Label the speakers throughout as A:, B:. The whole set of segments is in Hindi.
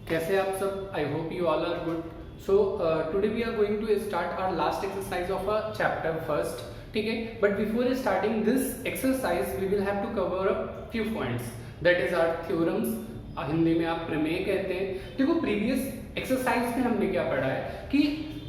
A: कैसे आप सब? I hope you all are good. So today we are going to start our last exercise of a chapter first. ठीक है, but before starting this exercise we will have to cover a few points, that is our theorems. Hindi में आप प्रमेय कहते हैं. देखो, प्रीवियस एक्सरसाइज में हमने क्या पढ़ा है कि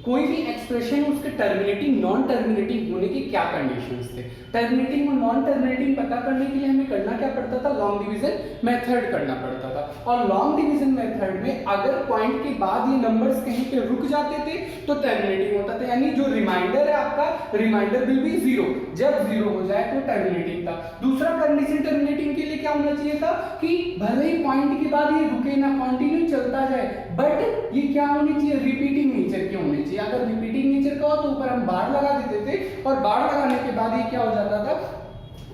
A: कोई भी एक्सप्रेशन उसके टर्मिनेटिंग नॉन टर्मिनेटिंग होने के क्या कंडीशंस थे. टर्मिनेटिंग और नॉन टर्मिनेटिंग पता करने के लिए हमें करना क्या पड़ता था? लॉन्ग डिवीजन मेथड करना पड़ता था. और लॉन्ग डिवीजन मेथड में अगर पॉइंट के बाद ये नंबर्स कहीं पे रुक जाते थे तो टर्मिनेटिंग होता था, यानी जो रिमाइंडर है आपका, रिमाइंडर विल बी जीरो. जब जीरो हो जाए तो टर्मिनेटिंग था. दूसरा कंडीशन टर्मिनेटिंग के लिए क्या होना चाहिए था कि भले ही पॉइंट के बाद ये रुके ना, कंटिन्यू चलता जाए, बट ये क्या होनी चाहिए? रिपीटिंग नेचर के होने चाहिए. अगर रिपीटिंग नेचर का हो तो ऊपर हम बार लगा देते थे और बार लगाने के बाद ये क्या हो जाता था?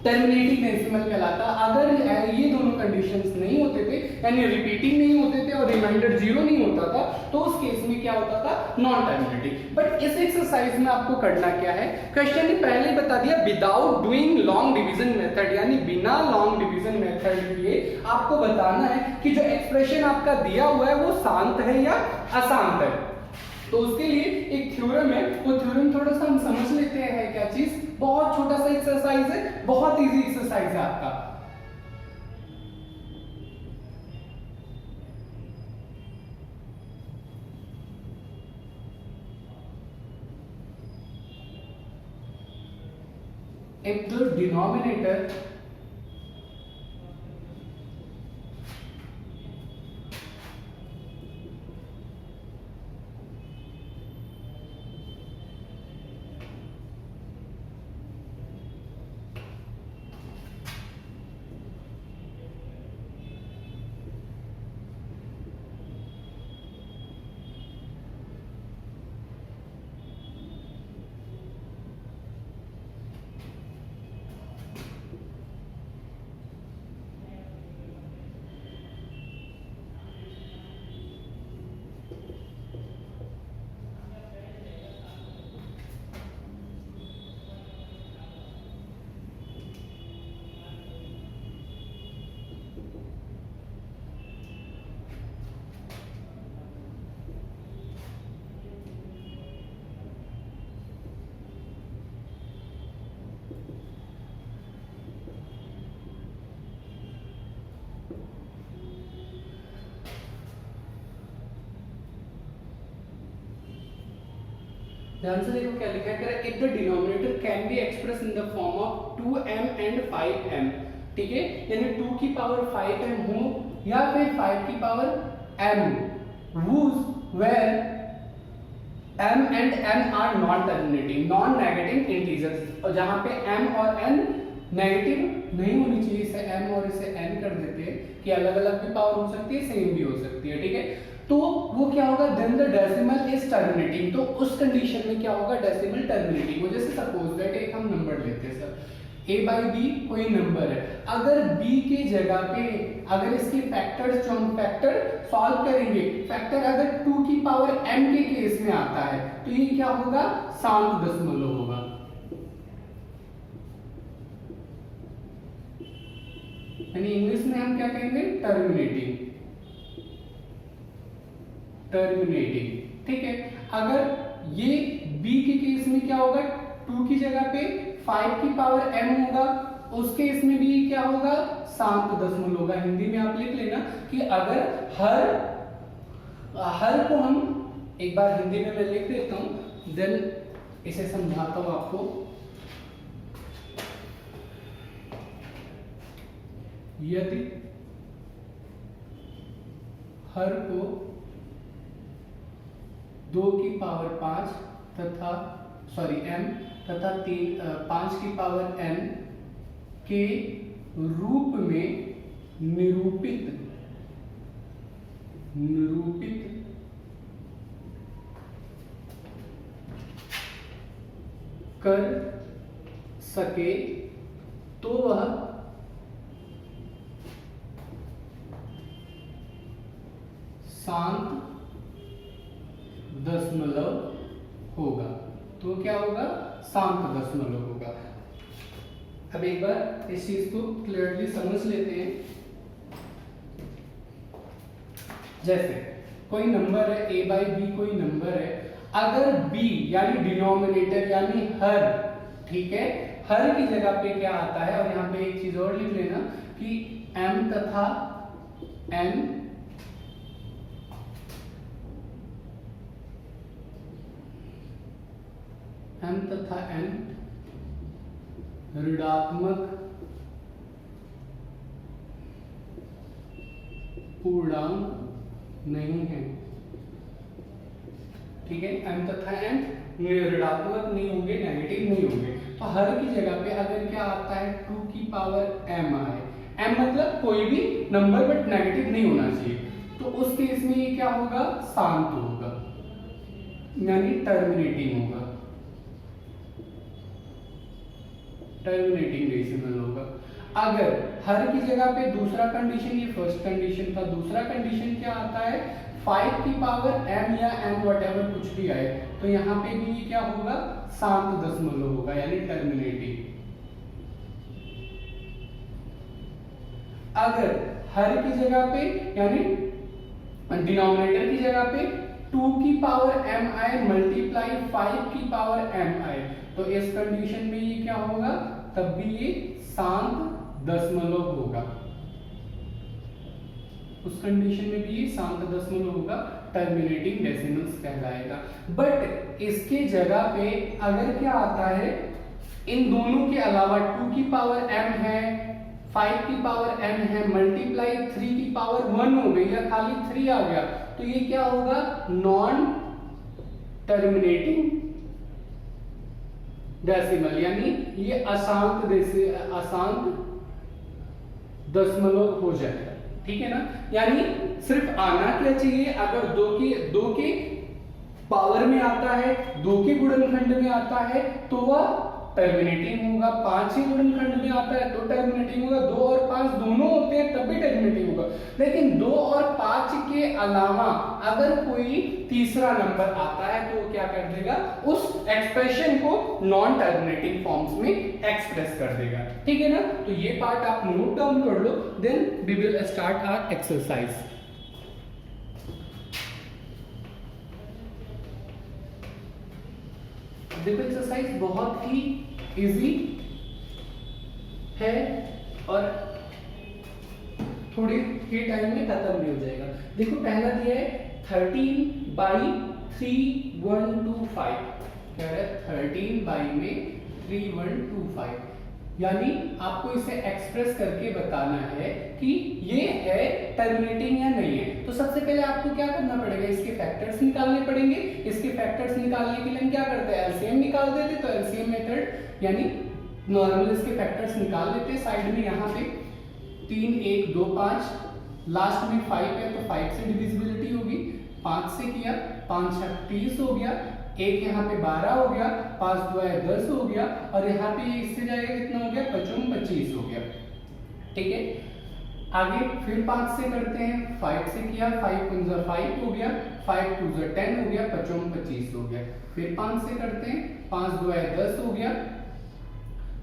A: टर्मिनेटिंग डेसिमल कहलाता. अगर ये दोनों कंडीशंस नहीं होते थे, यानी रिपीटिंग नहीं होते थे और रिमाइंडर जीरो नहीं होता था, तो उस केस में क्या होता था? Non terminating. बट इस एक्सरसाइज में आपको करना क्या है? क्वेश्चन ने पहले बता दिया without doing long division method, यानी बिना लॉन्ग डिवीजन मेथड किए आपको बताना है कि जो एक्सप्रेशन आपका दिया हुआ है वो शांत है या अशांत है. तो उसके लिए एक थ्योरम है, वो थ्योरम थोड़ा सा हम समझ लेते हैं. क्या चीज? बहुत छोटा सा एक्सरसाइज है, बहुत इजी एक्सरसाइज है आपका. if the denominator ध्यान से देखो क्या लिखा है. If the denominator can be express in the form of 2m and 5m. ठीक है, यानी 2 की पावर 5m हो या फिर 5 की power m, whose where m and n are non terminating, non negative integers. और जहां पे m और n नेगेटिव नहीं होनी चाहिए, इसे m और इसे n कर देते हैं कि अलग अलग भी पावर हो सकती है, सेम भी हो सकती है. ठीक है, तो वो क्या होगा? Then the decimal is terminating. तो उस कंडीशन में क्या होगा? डेसिमल टर्मिनेटिंग हो. जैसे सपोज दैट एक हम नंबर लेते हैं सर, a बाई बी कोई नंबर है. अगर b के जगह पे अगर इसके फैक्टर्स जो हम फैक्टर सॉल्व करेंगे, फैक्टर अगर 2 की पावर m के केस में आता है तो ये क्या होगा? शांत दशमलव होगा. यानी इंग्लिश में हम क्या कहेंगे? टर्मिनेटिंग. टर्मिनेटिंग. ठीक है, अगर ये b के केस में क्या होगा? 2 की जगह पे 5 की पावर m होगा, उस केस में भी क्या होगा? शांत दशमलव होगा. हिंदी में आप लिख लेना कि अगर हर को हम एक बार हिंदी में मैं लिख देता हूं, देन इसे समझाता हूं आपको. यदि हर को 2 की पावर 5 तथा m तथा 5 की पावर n के रूप में निरूपित कर सके तो वह शांत दशमलव होगा. तो क्या होगा? शांत दशमलव होगा. अब एक बार इस चीज को क्लियरली समझ लेते हैं. जैसे कोई नंबर है a बाई बी, कोई नंबर है, अगर b यानी डिनोमिनेटर यानी हर, ठीक है, हर की जगह पे क्या आता है, और यहाँ पे एक चीज और लिख लेना कि m तथा n ऋणात्मक पूर्णांक नहीं है, ठीक है, m तथा n ऋणात्मक नहीं होंगे, नेगेटिव नहीं होंगे। तो हर की जगह पे अगर क्या आता है 2 की पावर m आए, m मतलब कोई भी नंबर बट नेगेटिव नहीं होना चाहिए, तो उस केस में ये क्या होगा, शांत होगा यानी टर्मिनेटिंग होगा, टर्मिनेटिंग डेसिमल होगा। अगर हर की जगह पे दूसरा कंडीशन, ये फर्स्ट कंडीशन था, दूसरा कंडीशन क्या आता है 5 की पावर m या n व्हाटएवर कुछ भी आए, तो यहाँ पे भी ये क्या होगा, शांत दशमलव होगा यानी टर्मिनेटिंग। अगर हर की जगह पे यानी डिनोमिनेटर की जगह पे 2 की पावर m आए मल्टीप्लाई 5 की पावर m आए, तो इस कंडीशन में ये क्या होगा, तब भी ये शांत दशमलव होगा, उस कंडीशन में भी ये शांत दशमलव होगा, टर्मिनेटिंग डेसिमल्स कहलाएगा। बट इसके जगह पे अगर क्या आता है, इन दोनों के अलावा 2 की पावर m है, 5 की पावर m है, मल्टीप्लाई 3 की पावर 1 हो गई या खाली 3 आ गया, तो ये क्या होगा, नॉन टर्मिनेटिंग डेसिमल यानी ये अशांत दशमलव हो जाएगा, ठीक है ना। यानी सिर्फ आना क्या चाहिए, अगर दो के पावर में आता है, 2 के गुणनखंड में आता है तो वह टर्मिनेटिंग होगा, 5 के गुणनखंड में आता है तो टर्मिनेटिंग होगा, 2 और 5 दोनों होते हैं तब भी टर्मिनेटिंग होगा। लेकिन 2 और 5 के अलावा अगर कोई तीसरा नंबर आता है तो वो क्या कर देगा, उस एक्सप्रेशन को नॉन टर्मिनेटिंग फॉर्म्स में एक्सप्रेस कर देगा, ठीक है ना। तो ये पार्ट आप नोट डाउन कर लो, then we will start our exercise. देखो एक्सरसाइज बहुत ही इजी है और थोड़ी ही टाइम में खत्म भी हो जाएगा। देखो पहला दिया है 13 बाई 3125, कह रहा है 13 बाई में 3125, यानी आपको इसे एक्सप्रेस करके बताना है कि ये है टर्मिनेटिंग या नहीं है। तो सबसे पहले आपको क्या करना पड़ेगा, इसके फैक्टर्स निकालने पड़ेंगे। इसके फैक्टर्स निकालने के लिए हम क्या करते हैं, एलसीएम निकाल देते, तो एलसीएम मेथड यानी नॉर्मल इसके फैक्टर्स निकाल लेते। साइड में यहाँ पे 3 1 2 5, लास्ट में 5 है तो 5 से डिविजिबिलिटी होगी, 5 से किया, 5 6 30 हो गया, एक यहाँ पे 12 हो गया, 5 2 10 हो गया, और यहाँ पे इससे जाएगा कितना हो गया, 25 हो गया, ठीक है। आगे फिर 5 से करते हैं, 5 से किया, 5 5 5 हो गया, 5 2 10 हो गया, 25 हो गया। फिर 5 से करते हैं, 5 2 10 हो गया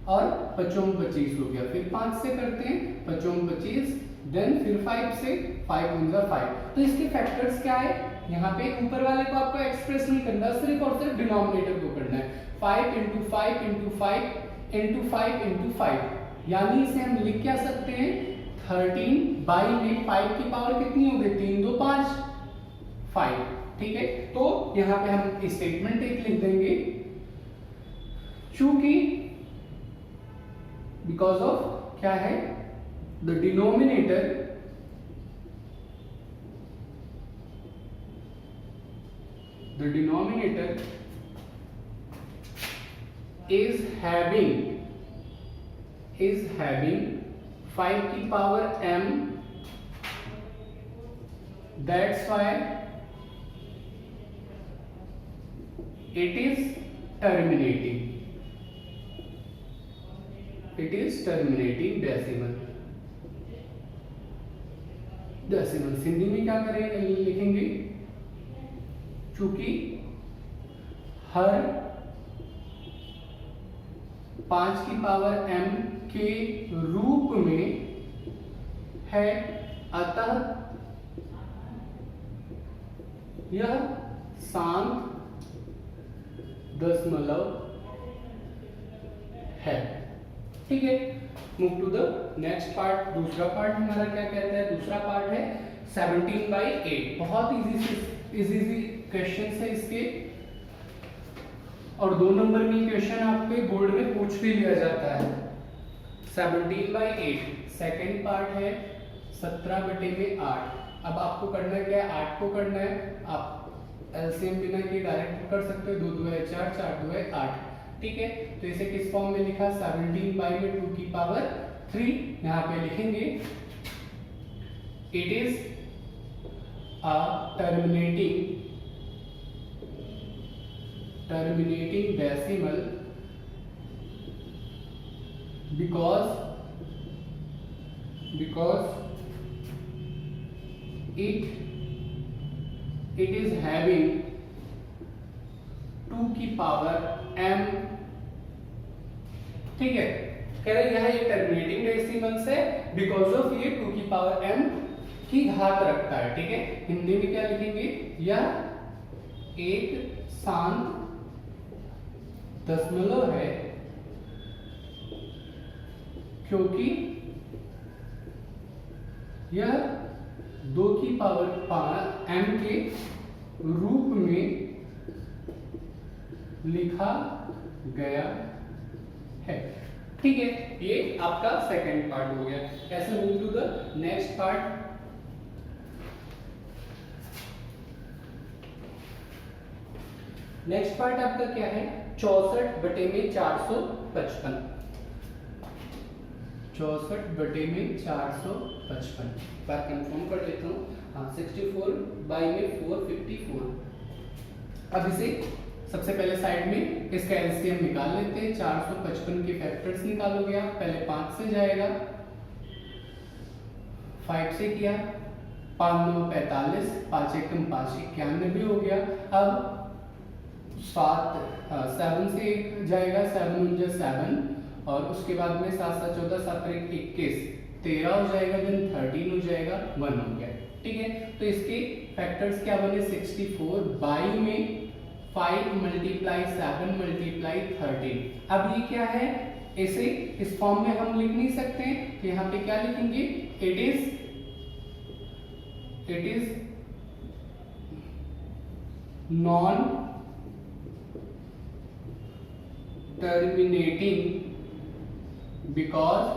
A: और 25 हो गया। फिर 5 से करते हैं 25, देन फिर 5 से 5 5। तो इसके फैक्टर्स क्या है, यहाँ पे ऊपर वाले को आपको एक्सप्रेस नहीं करना, सिर्फ और सिर्फ डिनोमिनेटर को करना है। 5 × 5 × 5 × 5 × 5, यानी इसे हम लिख क्या सकते हैं, 13 बाई में 5 की पावर कितनी हो गई, 3 2 5 5, ठीक है। तो यहाँ पे हम स्टेटमेंट एक लिख देंगे, चूंकि बिकॉज ऑफ क्या है, द डिनोमिनेटर is having 5 की power m, that's why it is terminating decimal. Hindi में क्या करेंगे, लिखेंगे, चूंकि हर 5 की पावर m के रूप में है, अतः यह शांत दशमलव है। ठीक है, move to the next part. दूसरा पार्ट हमारा क्या कहता है? दूसरा पार्ट है 17/8। बहुत इजी क्वेश्चन है इसके, और 2 नंबर की क्वेश्चन आपके बोर्ड में पूछ भी लिया जाता है। 17/8 सेकेंड पार्ट है 17/8। अब आपको करना क्या है? 8 को करना है। आप एलसीएम बिना के डायरेक्ट कर सकते हो। 2 2 है 4, 4 2 है 8। ठीक है, तो इसे किस फॉर्म में लिखा? 17/2 यहाँ पे लिखेंगे। It is a terminating decimal because it is having 2 की पावर m। ठीक है, कह रहे यह एक टर्मिनेटिंग डेसिमल्स है बिकॉज ऑफ ये 2 की पावर m की घात रखता है। ठीक है, हिंदी में क्या लिखेंगे? यह एक शांत दशमलव है क्योंकि यह 2 की पावर m के रूप में लिखा गया है। ठीक है, ये आपका सेकंड पार्ट हो गया। ऐसे move to the next part. Next part आपका क्या है? 64/455। 64/455 बार कंफर्म कर लेता हूँ। हाँ, 64/454। अब इसे सबसे पहले साइड में इसका एलसीएम निकाल लेते हैं। 455 के फैक्टर्स निकालोगे आप। पहले 5 से जाएगा, 5 से किया, 5 9 45, 5 1 5 91 हो गया। अब 7 से जाएगा, 7 9 7, और उसके बाद में 7 7 14, 7 1 21, 13 हो जाएगा, देन 13 हो जाएगा, 1 हो गया। ठीक है, तो इसके फैक्टर्स क्या बने? 64 बाई में 5 मल्टीप्लाई 7 मल्टीप्लाई 13। अब ये क्या है? इसे इस फॉर्म में हम लिख नहीं सकते हैं, तो यहाँ पे क्या लिखेंगे? It is non terminating because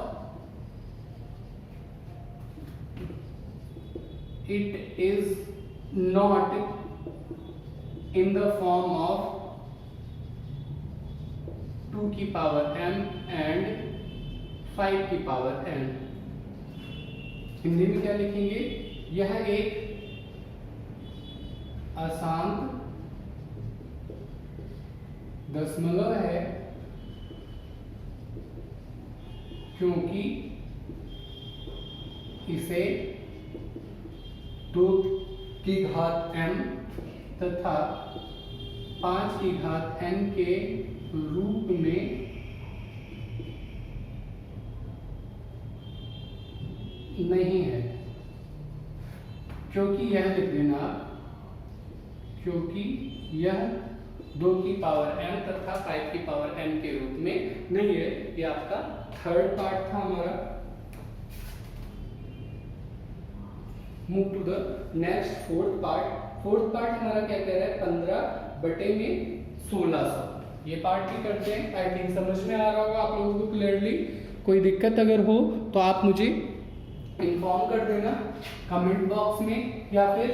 A: it is not in the form of 2 की पावर m and 5 की पावर n। हिंदी में क्या लिखेंगे? यह एक अशांत दशमलव है क्योंकि इसे 2 की घात m तथा 5 की घात n के रूप में नहीं है। क्योंकि यह लिख देना आप, क्योंकि यह 2 की पावर m तथा 5 की पावर n के रूप में नहीं है। ये आपका थर्ड पार्ट था हमारा। Move to the next fourth part. Fourth part हमारा क्या कह रहा है? 15/1600। ये पार्ट भी करते हैं। आई थिंक समझ में आ रहा होगा आप लोगों को क्लियरली। कोई दिक्कत अगर हो तो आप मुझे इन्फॉर्म कर देना कमेंट बॉक्स में या फिर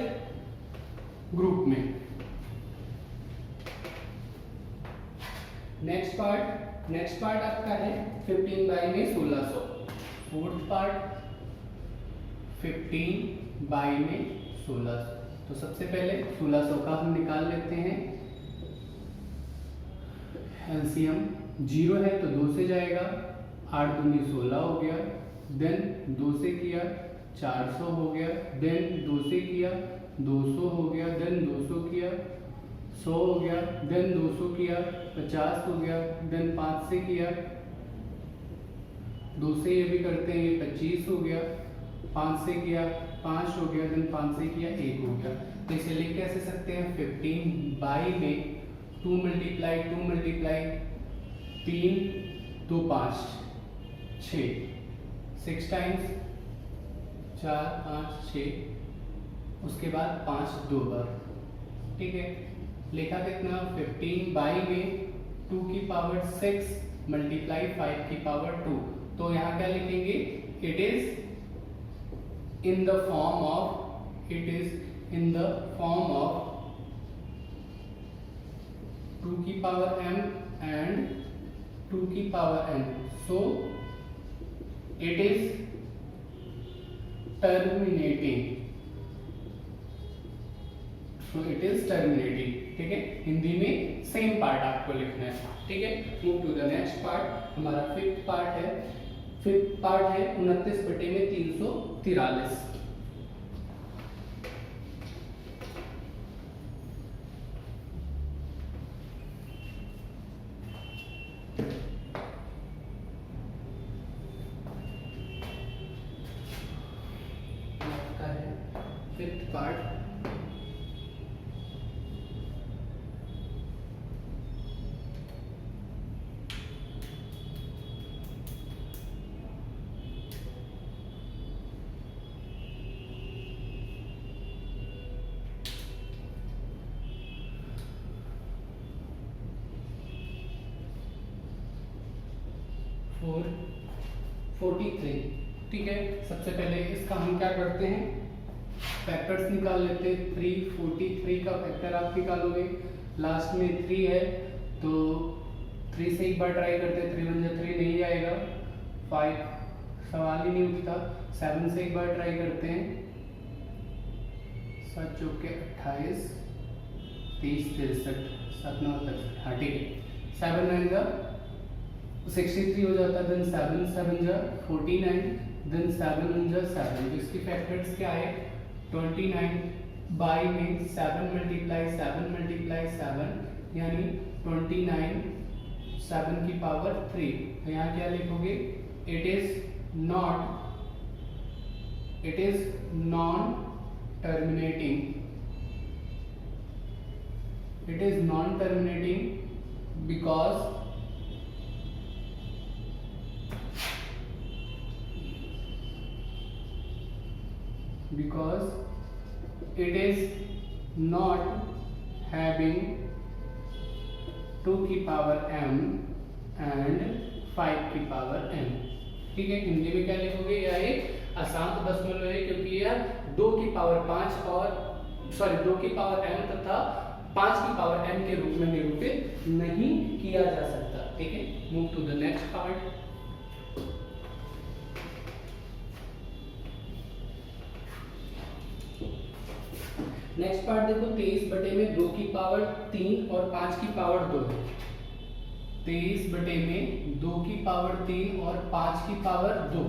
A: ग्रुप में। नेक्स्ट पार्ट आपका है 15/1600। Fourth part 15/1600। तो सबसे पहले 1600 का हम निकाल लेते हैं। एलसीएम 0 है तो 2 से जाएगा, 8 दूनी 16 हो गया, देन 2 से किया 400 हो गया, देन 2 से किया 200 हो गया, देन 200 किया 100 हो गया, देन 200 किया 50 हो गया, देन 5 से किया 2 से ये भी करते हैं, ये 25 हो गया, 5 से किया 5 हो गया, देन 5 से किया 1 हो गया। तो इसे लिख कैसे सकते हैं, 15 बाई में 2 मल्टीप्लाई 3 2 5 6 6 टाइम्स 4 5 6, उसके बाद 5 2 बार, ठीक है। लिखा कितना, 15 बाई में 2 की पावर 6 मल्टीप्लाई 5 की पावर 2। तो यहाँ क्या लिखेंगे, it is in the form of 2 की पावर m एंड 2 की power n। So it is terminating, ठीक है। हिंदी में सेम पार्ट आपको लिखना है, ठीक है। Move to the next part, हमारा फिफ्थ पार्ट है 29 बटे में 343। फिफ्थ पार्ट 43, ठीक है। सबसे पहले इसका हम क्या करते हैं, फैक्टर्स निकाल लेते हैं। 343 का फैक्टर आप निकालोगे, लास्ट में 3 है तो 3 से एक बार ट्राई करते हैं, 3 1 जा 3 नहीं आएगा, 5 सवाल ही नहीं उठता। 7 से एक बार ट्राई करते हैं, 7 चौके 28 30 63 7 9 10, हाँ ठीक है। 7 9 जा 63 हो जाता है, देन 7 7 जा 49, देन 7 1 जा 7। तो इसकी फैक्टर्स क्या है, 29 बाई में 7 मल्टीप्लाई 7 यानी 29 7 की पावर 3। तो यहाँ क्या लिखोगे, it is non terminating, because it is not having 2 की पावर m and 5 की पावर n, ठीक है। हिंदी में क्या लिखोगे, यह एक अशांत दशमलव है क्योंकि यह 2 की पावर 5 और 2 की पावर m तथा 5 की पावर n के रूप में निरूपित नहीं किया जा सकता, ठीक है। Move to the next part. Next part देखो, 23 बटे में 2 की पावर 3 और 5 की पावर 2 है। 23 बटे में 2 की पावर 3 और 5 की पावर 2,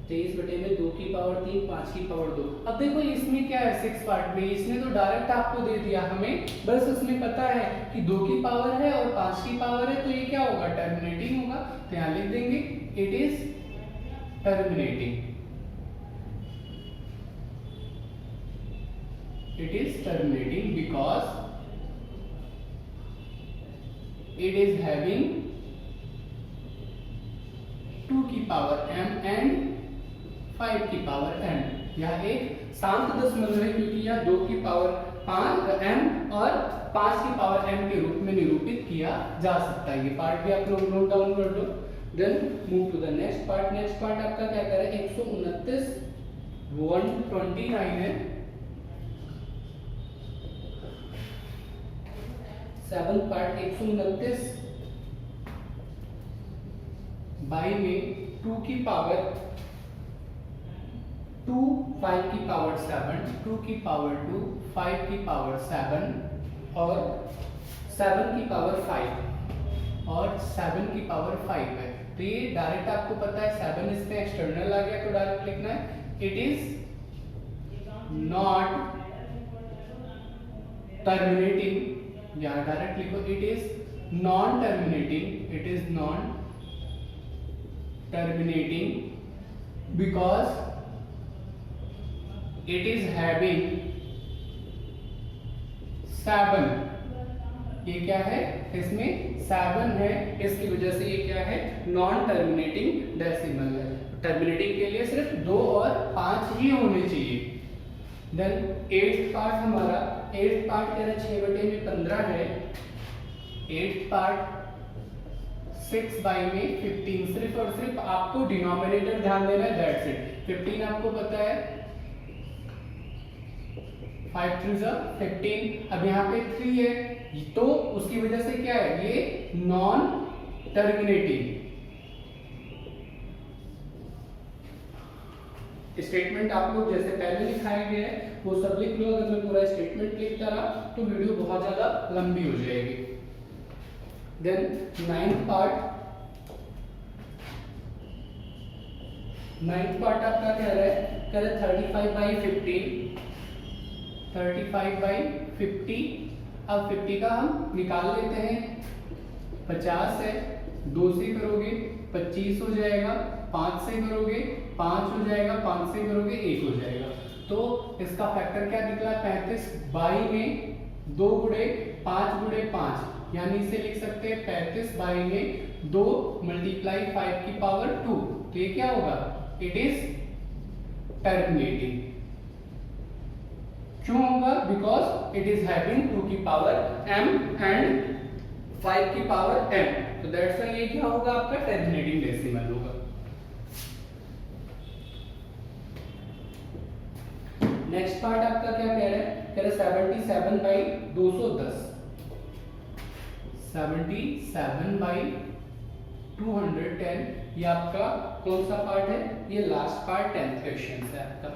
A: 23 बटे में 2 की पावर 3 5 की पावर 2। अब देखो इसमें क्या है, 6 पार्ट में इसने तो डायरेक्ट आपको दे दिया, हमें बस उसमें पता है कि 2 की पावर है और 5 की पावर है, तो ये क्या होगा, टर्मिनेटिंग होगा। तो यहाँ लिख देंगे it is terminating, because it is having 2 की पावर m and 5 की पावर n। यह एक शांत दशमलव है क्योंकि यह 2 की पावर 5 m और 5 की पावर m के रूप में निरूपित किया जा सकता है। ये पार्ट भी आप लोग नोट डाउन कर दो। Then move to the next part. Next part आपका क्या कह रहा है, 129 129 है। 7 पार्ट 129 बाई में 2 की पावर 2 5 की पावर 7 2 की पावर 2 5 की पावर 7 और 7 की पावर 5 और 7 की पावर 5 है। तो ये डायरेक्ट आपको पता है 7 इसमें एक्सटर्नल आ गया, तो डायरेक्ट लिखना है इट इज नॉट टर्मिनेटिंग, या डायरेक्ट लिखो it is non terminating, it is non terminating because it is having 7, ये क्या है, इसमें 7 है, इसकी वजह से ये क्या है, नॉन टर्मिनेटिंग डेसिमल है। टर्मिनेटिंग के लिए सिर्फ 2 और 5 ही होने चाहिए। देन 8th पार्ट हमारा, 8th पार्ट कह रहा है 6/15 है, 8th पार्ट 6/15, सिर्फ और सिर्फ आपको डिनोमिनेटर ध्यान देना है, दैट्स इट। 15 आपको पता है, 5 3 जा 15, अब यहाँ पे 3 है तो उसकी वजह से क्या है, ये नॉन टर्मिनेटिंग। स्टेटमेंट आप लोग जैसे पहले लिखाया गया है वो सब लिख लो। अगर मैं पूरा स्टेटमेंट लिखता रहा तो वीडियो बहुत ज्यादा लंबी हो जाएगी। Then 9th part, 9th part आपका कह रहा है 35/15, 35/50। अब 50 का हम निकाल लेते हैं, 50 है, 2 से करोगे 25 हो जाएगा, 5 से करोगे 5 हो जाएगा, 5 से करोगे 1 हो जाएगा। तो इसका फैक्टर क्या निकला, 35 बाई में 2 गुणे 5 गुणे 5, यानी इसे लिख सकते हैं 35 बाई में 2 मल्टीप्लाई 5 की पावर 2। तो ये क्या होगा, इट इज टर्मिनेटिंग। क्यों होगा, बिकॉज इट इज हैविंग 2 की पावर m एंड 5 की पावर m, तो दैट्स व्हाई ये क्या होगा, आपका टर्मिनेटिंग डेसिमल होगा। नेक्स्ट पार्ट आपका क्या कह रहा है, कह रहा है 77/210, 77/210, ये आपका कौन सा पार्ट है, ये लास्ट पार्ट 10th क्वेश्चन है आपका।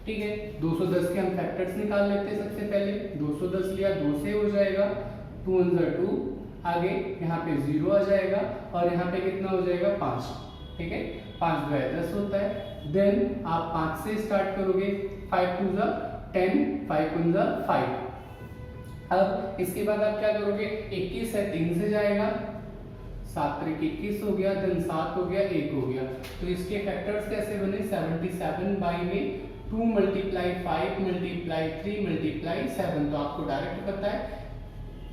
A: ठीक है, 210 के हम फैक्टर्स निकाल लेते हैं। सबसे पहले 210 लिया, 2 से हो जाएगा, 2 1 जा 2, आगे यहाँ पे 0 आ जाएगा और यहाँ पे कितना हो जाएगा, 5। ठीक है, 5 2 10 होता है। देन आप 5 से स्टार्ट करोगे, 5 2 जा 10, 5 1 जा 5। अब इसके बाद आप क्या करोगे, 21 है, 3 से जाएगा, 7 3 21 हो गया, देन 7 हो गया, 1 हो गया। तो इसके फैक्टर्स कैसे बने, 77 बाई में 2 मल्टीप्लाई 5 मल्टीप्लाई 3 मल्टीप्लाई 7, तो आपको डायरेक्ट पता है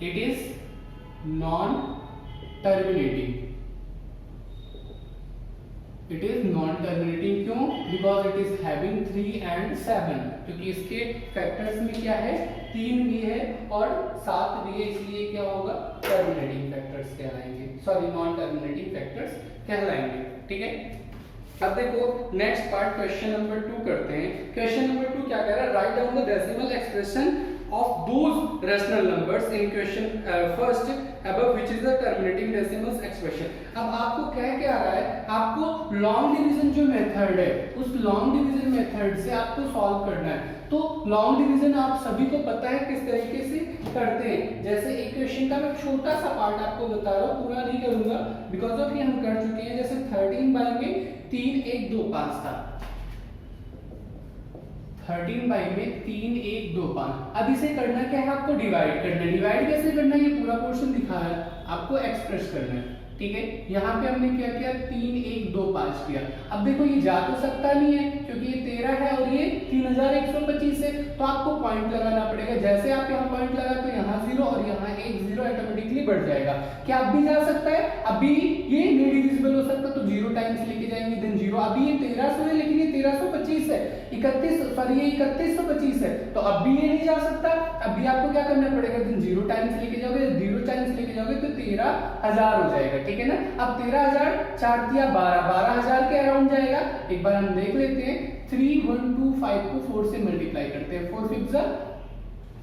A: it is non terminating. It is non terminating, क्यों, because it is having 3 and 7, क्योंकि इसके फैक्टर्स में क्या है, 3 भी है और 7 भी है, इसलिए क्या होगा, टर्मिनेटिंग फैक्टर्स कहलाएंगे, सॉरी नॉन टर्मिनेटिंग फैक्टर्स कहलाएंगे। ठीक है, अब देखो नेक्स्ट पार्ट क्वेश्चन नंबर 2 करते हैं। क्वेश्चन नंबर 2 क्या कह रहा है, write down the decimal expression of those rational numbers in question first above which is the terminating decimals expression। अब आपको क्या रहा है, आपको लॉन्ग डिवीजन जो मेथड है उस लॉन्ग डिवीजन मेथड से आपको सॉल्व करना है। तो लॉन्ग डिवीजन आप सभी को पता है किस तरीके से करते हैं। जैसे इक्वेशन का मैं छोटा सा पार्ट आपको बता रहा हूँ, पूरा नहीं करूंगा बिकॉज ऑफ ये हम कर चुके हैं। जैसे 13 बाई में 3 1 2 5 था, 13 बाई में 3 1 2 5। अब इसे करना क्या है, आपको डिवाइड करना है। डिवाइड कैसे करना है, ये पूरा पोर्शन दिखाया है, आपको एक्सप्रेस करना है। ठीक है, यहाँ पे हमने क्या किया, 3 1 2 5 किया। अब देखो ये जा तो सकता नहीं है क्योंकि ये 13 है और ये 3125 है, तो आपको पॉइंट लगाना पड़ेगा। जैसे आप यहाँ पॉइंट लगा तो यहाँ 0 और यहाँ 1 0 ऑटोमेटिकली बढ़ जाएगा। क्या अब भी जा सकता है, अभी ये डिविजिबल हो सकता है तो 0 टाइम्स लेके जाएंगे, देन 0। अभी ये 1300 है लेकिन ये 1325 है, 3125 है, तो अब भी ये नहीं जा सकता। अभी आपको क्या करना पड़ेगा, देन 0 टाइम्स लेके जाओगे, 0 टाइम्स लेके जाओगे तो 13000 हो जाएगा। ठीक है ना, अब 13000 4 दिया 12000 के अराउंड जाएगा। एक बार हम देख लेते हैं, 3 1 2 5 को 4 से मल्टीप्लाई करते हैं, 4 5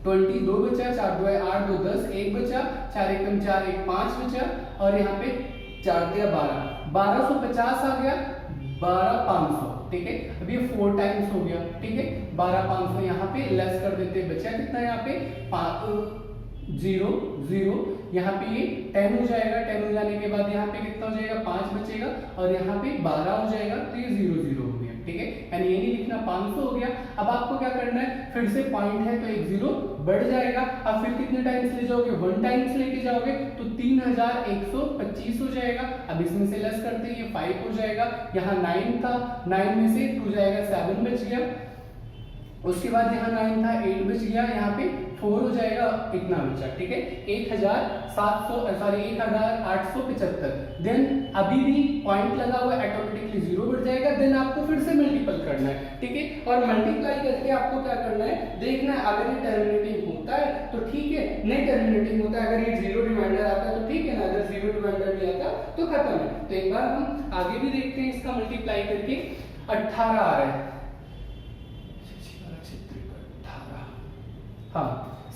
A: 20, 2 बचा, 4 2 8 2 10, 1 बचा, 4 1 4 1 5 बचा और यहाँ पे 4 दिया 1250 आ गया, 12500। ठीक है, अब ये 4 टाइम्स हो गया। ठीक है, 12500 यहाँ पे लेस कर देते, बचा कितना यहाँ पे 0 0, यहाँ पे ये 10 हो जाएगा। 10 हो जाने के बाद यहाँ पे कितना हो जाएगा, 5 बचेगा और यहाँ पे 12 हो जाएगा, तो ये 0 0 हो गया। ठीक है, यानी ये नहीं लिखना, 500 हो गया। अब आपको क्या करना है, फिर से पॉइंट है तो 1 0 बढ़ जाएगा। अब फिर कितने टाइम्स ले जाओगे, 1 टाइम्स लेके जाओगे तो 3125 हो जाएगा। अब इसमें से लेस करते हैं, ये 5 हो जाएगा, यहाँ 9 था, 9 में से 2 जाएगा, 7 बच गया। उसके बाद यहाँ 9 था, 8 बच गया, यहाँ पे 4 हो जाएगा, इतना बचा, ठीक है 1875। देन अभी भी पॉइंट लगा हुआ है, ऑटोमेटिकली 0 बढ़ जाएगा। देन आपको फिर से मल्टीपल करना है, ठीक है, और मल्टीप्लाई करके आपको क्या करना है, देखना है अगर ये टर्मिनेटिंग होता है तो ठीक है, नहीं टर्मिनेटिंग होता है, अगर ये 0 रिमाइंडर आता है तो ठीक है ना, अगर 0 रिमाइंडर नहीं आता तो खत्म है। तो एक बार हम आगे भी देखते हैं, इसका मल्टीप्लाई करके 18 आ रहा है, हाँ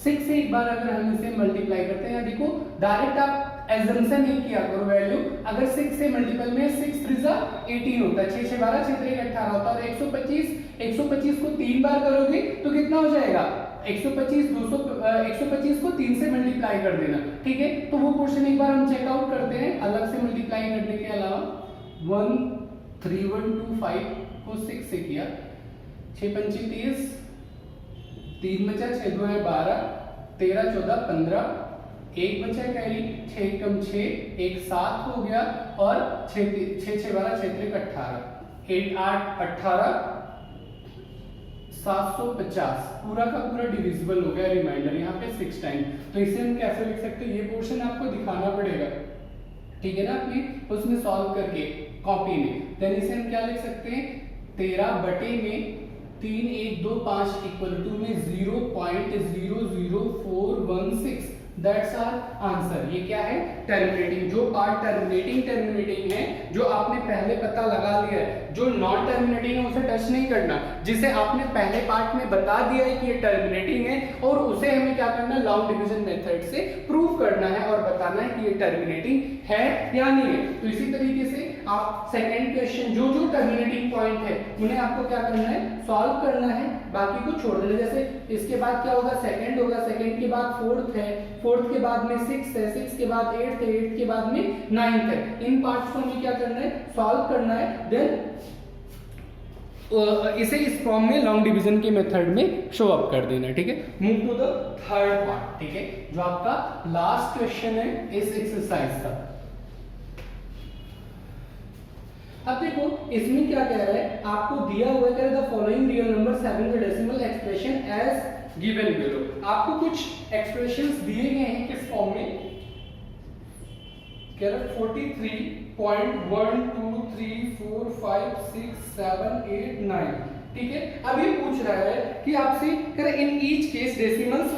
A: 6 से एक बार अगर हम इसे मल्टीप्लाई करते हैं, देखो डायरेक्ट आप एजम्पशन नहीं किया करो वैल्यू, अगर 6 से मल्टीपल में 6 3 18 होता है, 6 6 12 6 3 18 होता है, और 125 को 3 बार करोगे तो कितना हो जाएगा 125 को 3 से मल्टीप्लाई कर देना, ठीक है। तो वो क्वेश्चन एक बार हम चेकआउट करते हैं अलग से मल्टीप्लाई करने के अलावा। 13125 को 6 से किया, 6 पंचे 30, 3 बचा, 6 2 है 12, 13 14 15, 1 बचा कैरी, 6 कम 6, 1 7 हो गया, और 6 6 12 6 3 18, 8 8 18 750 पूरा का पूरा डिविजिबल हो गया रिमाइंडर यहाँ पे 6 टाइम। तो इसे हम कैसे लिख सकते हैं, ये पोर्शन आपको दिखाना पड़ेगा, ठीक है ना, अपने उसमें सॉल्व करके कॉपी में। देन इसे हम क्या लिख सकते हैं, 13 बटे में 3 1 2 5 इक्वल टू में 0.00416, दैट्स आवर आंसर। ये क्या है, टर्मिनेटिंग। जो पार्ट टर्मिनेटिंग है, जो आपने पहले पता लगा लिया है, जो नॉन टर्मिनेटिंग है उसे टच नहीं करना, जिसे आपने पहले पार्ट में बता दिया है कि ये टर्मिनेटिंग है, और उसे हमें क्या करना है, लॉन्ग डिवीजन मेथड से प्रूव करना है और बताना है कि ये टर्मिनेटिंग है या नहीं है। तो इसी तरीके से आप सेकंड क्वेश्चन जो जो टर्मिनेटिंग पॉइंट है उन्हें आपको क्या करना है, सॉल्व करना है, बाकी को छोड़ देना। जैसे इसके बाद क्या होगा, सेकंड होगा, सेकंड के बाद फोर्थ है, फोर्थ के बाद में 6 है, 6 के बाद 8 है, 8 के बाद में 9 है। इन पार्ट्स को हमें क्या करना है, सॉल्व करना है। देन इसे इस फॉर्म में लॉन्ग डिवीजन के मेथड में शो अप कर देना है, ठीक है। Move to the third part, ठीक है, जो आपका लास्ट क्वेश्चन है इस एक्सरसाइज का। अब देखो इसमें क्या कह रहा है, आपको दिया हुआ है द फॉलोइंग रियल नंबर 7 का decimal expression as given below. आपको कुछ एक्सप्रेशंस दिए गए हैं किस फॉर्म में, कह रहा है 43.123456789, ठीक है। अब ये पूछ रहा है कि आपसे कह रहा है in each case decimals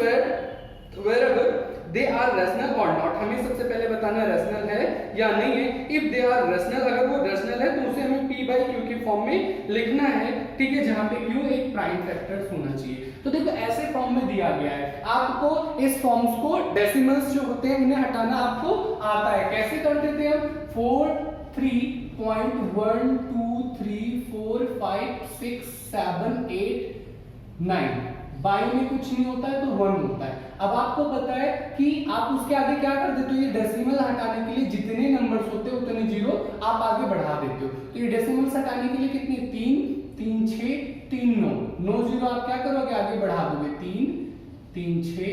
A: wherever they are rational or not, हमें सबसे पहले बताना रैशनल है या नहीं है। इफ दे आर रैशनल, अगर वो रैशनल है तो उसे हमें p बाई q के फॉर्म में लिखना है, ठीक है, जहां पे q एक प्राइम फैक्टर होना चाहिए। तो देखो ऐसे फॉर्म में दिया गया है, आपको इस फॉर्म्स को डेसिमल्स जो होते हैं उन्हें हटाना आपको आता है। कैसे कर देते हैं हम, 43.123456789, बाई में कुछ नहीं होता है तो 1 होता है। अब आपको पता है कि आप उसके आगे क्या कर देते हो, ये डेसिमल हटाने के लिए जितने नंबर्स होते हैं उतने जीरो आप आगे बढ़ा देते हो। तो ये डेसिमल्स हटाने के लिए कितने, 3 3 6 3 9 9 जीरो आप क्या करोगे, आगे बढ़ा दोगे, 3 3 6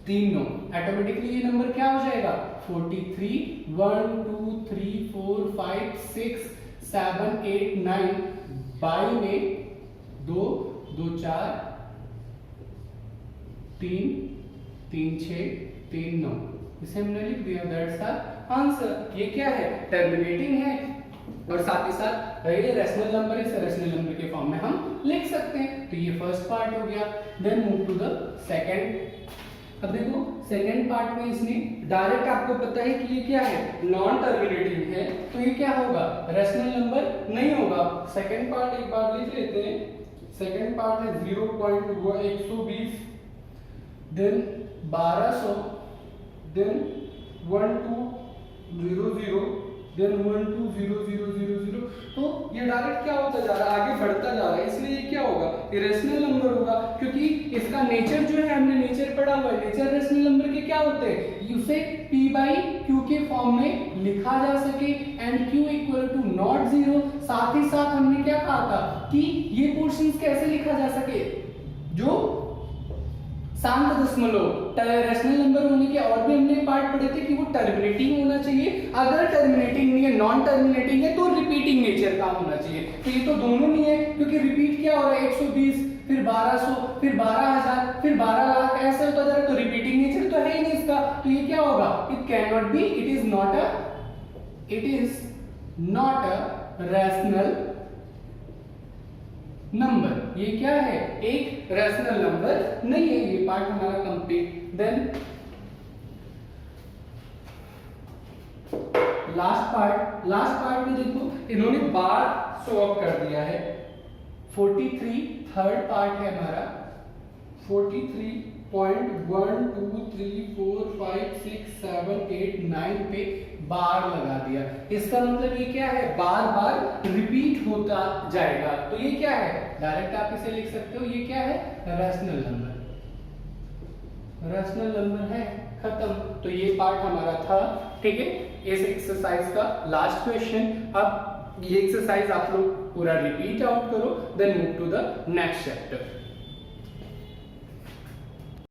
A: 3 9, ऑटोमेटिकली ये नंबर क्या हो जाएगा, 43 1 2 3 4 5 6 7 8 9, बाई में 2 2 4 3 3 6 3 9, इसे हमने लिख दिया, दैट्स आवर आंसर। ये क्या है, टर्मिनेटिंग है, और साथ ही साथ ये रैशनल नंबर है, इसे रैशनल नंबर के फॉर्म में हम लिख सकते हैं। तो ये फर्स्ट पार्ट हो गया। Then move to the second. अब देखो सेकंड पार्ट में इसने डायरेक्ट आपको पता है कि ये क्या है, नॉन टर्मिनेटिंग है, तो ये क्या होगा, रैशनल नंबर नहीं होगा। सेकंड पार्ट एक बार लिख लेते हैं। सेकंड पार्ट है 0.120, देन 1200, देन 1200, देन 120000। तो ये डायरेक्ट क्या होता जा रहा है, आगे बढ़ता जा रहा है, इसलिए ये क्या होगा, इरेशनल नंबर होगा, क्योंकि इसका नेचर जो है हमने नेचर पढ़ा हुआ है, नेचर रेशनल नंबर के क्या होते हैं, उसे p बाई q के फॉर्म में लिखा जा सके, and q equal to not 0। साथ ही साथ हमने क्या कहा था कि ये पोर्शंस कैसे लिखा जा सके, जो शांत दशमलव रैशनल नंबर होने के, और भी हमने पार्ट पढ़े थे कि वो टर्मिनेटिंग होना चाहिए, अगर टर्मिनेटिंग नहीं है, नॉन टर्मिनेटिंग है तो रिपीटिंग नेचर का होना चाहिए। तो ये तो दोनों नहीं है, क्योंकि रिपीट क्या हो रहा है, 120 फिर 1200, फिर 12000, फिर 12 लाख, ऐसे होता जा रहा है। तो रिपीटिंग नेचर तो है ही नहीं इसका, तो ये क्या होगा? It can not be, it is not a rational number. ये क्या है? एक रैशनल नंबर नहीं है। ये पार्ट हमारा कंप्लीट। देन लास्ट पार्ट में देखो इन्होंने बार शो ऑफ कर दिया है। 43 थर्ड पार्ट है हमारा, 43.1 2 3 4 5 6 7 8 9 पे बार लगा दिया। इसका मतलब ये क्या है? बार बार रिपीट होता जाएगा। तो ये क्या है? डायरेक्ट आप इसे लिख सकते हो, ये क्या है? Rational number. रैशनल नंबर है, खत्म। तो ये पार्ट हमारा था, ठीक है, इस एक्सरसाइज का लास्ट क्वेश्चन। अब ये एक्सरसाइज आप लोग पूरा रिपीट आउट करो, then move to the next chapter.